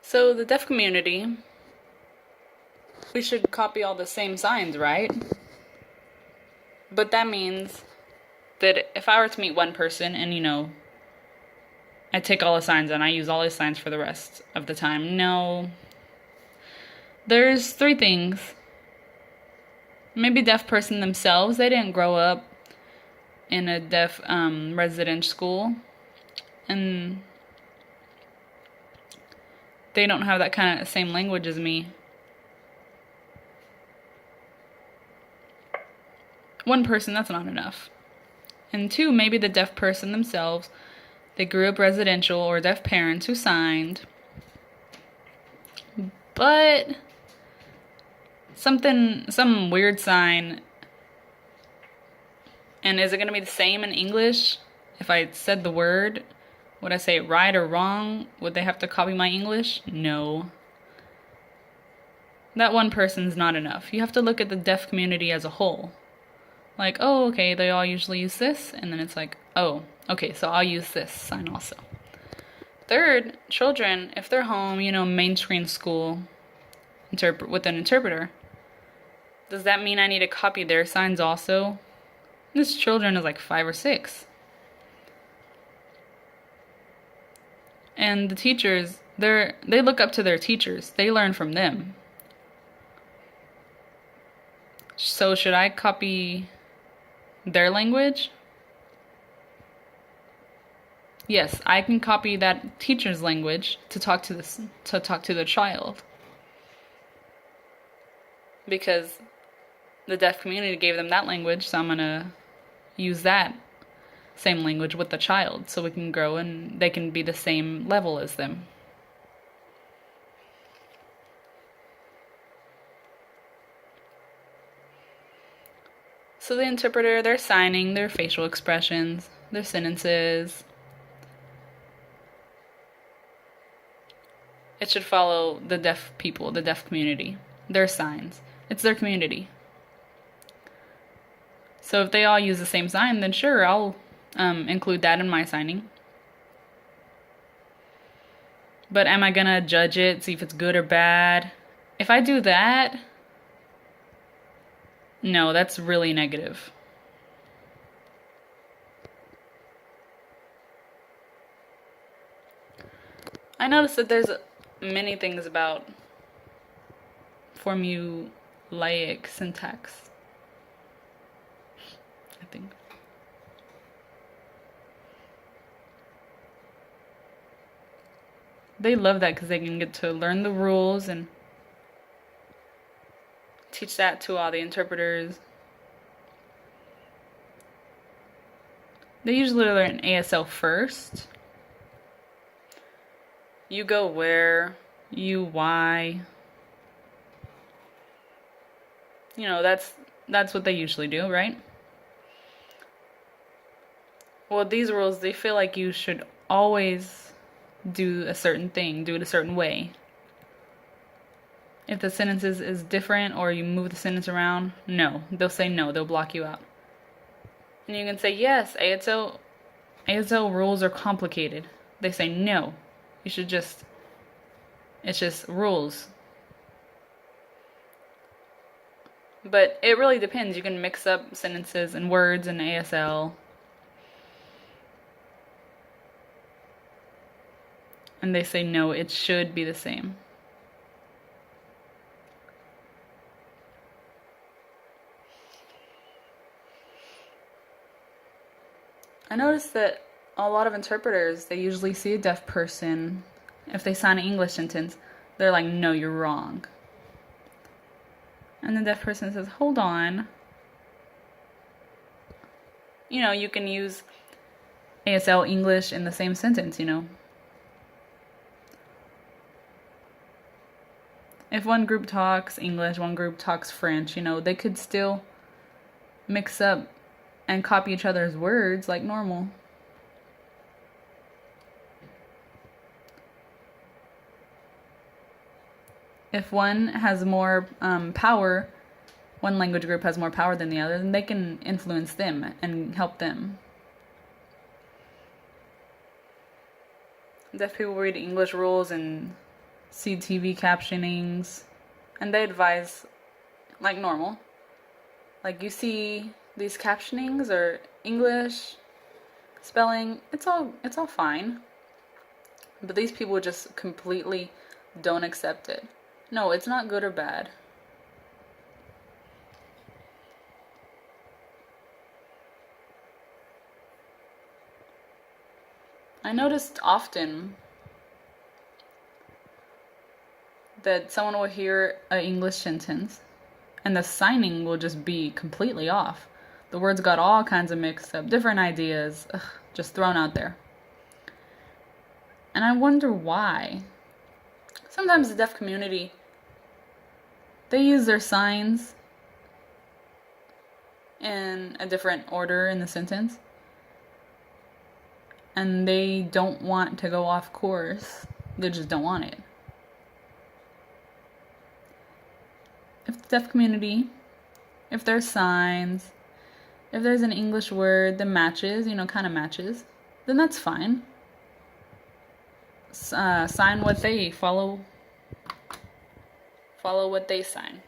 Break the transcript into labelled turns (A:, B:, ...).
A: So the deaf community, we should copy all the same signs, right? But that means that if I were to meet one person and, I take all the signs and I use all his signs for the rest of the time. No. There's three things. Maybe deaf person themselves, they didn't grow up in a deaf residential school. And they don't have that kind of same language as me. One person, that's not enough. And two, maybe the deaf person themselves, they grew up residential or deaf parents who signed. But some weird sign. And is it going to be the same in English? If I said the word, would I say it right or wrong? Would they have to copy my English? No. That one person's not enough. You have to look at the deaf community as a whole. Like, oh, okay, they all usually use this. And then it's like, oh, okay, so I'll use this sign also. Third, children, if they're home, mainstream school with an interpreter, does that mean I need to copy their signs also? This children is like 5 or 6. And the teachers, they look up to their teachers. They learn from them. So should I copy their language? Yes, I can copy that teacher's language to talk to the child. Because the deaf community gave them that language, so I'm going to use that same language with the child so we can grow and they can be the same level as them. So the interpreter, they're signing their facial expressions, their sentences. It should follow the deaf people, the deaf community, their signs. It's their community. So if they all use the same sign, then sure, I'll include that in my signing. But am I gonna judge it, see if it's good or bad? If I do that, no, that's really negative. I noticed that there's many things about formulaic syntax, I think. They love that because they can get to learn the rules and teach that to all the interpreters. They usually learn ASL first. You go where, you why. That's what they usually do, right? Well, these rules, they feel like you should always do a certain thing, do it a certain way. If the sentence is different or you move the sentence around, no. They'll say no, they'll block you out. And you can say, yes, ASL rules are complicated. They say no. You should it's just rules. But it really depends. You can mix up sentences and words in ASL. And they say no, it should be the same. I noticed that a lot of interpreters, they usually see a deaf person. If they sign an English sentence, they're like, no, you're wrong. And the deaf person says, hold on. You can use ASL English in the same sentence, If one group talks English, one group talks French, they could still mix up and copy each other's words like normal. If one has more power, one language group has more power than the other, then they can influence them and help them. Deaf people read English rules and see TV captionings, and they advise like normal. Like you see these captionings or English spelling, it's all fine. But these people just completely don't accept it. No, it's not good or bad. I noticed often that someone will hear an English sentence and the signing will just be completely off. The words got all kinds of mixed up, different ideas, just thrown out there. And I wonder why. Sometimes the deaf community, they use their signs in a different order in the sentence. And they don't want to go off course. They just don't want it. If the deaf community, if there's signs, if there's an English word that matches, kind of matches, then that's fine. Sign what they follow what they sign.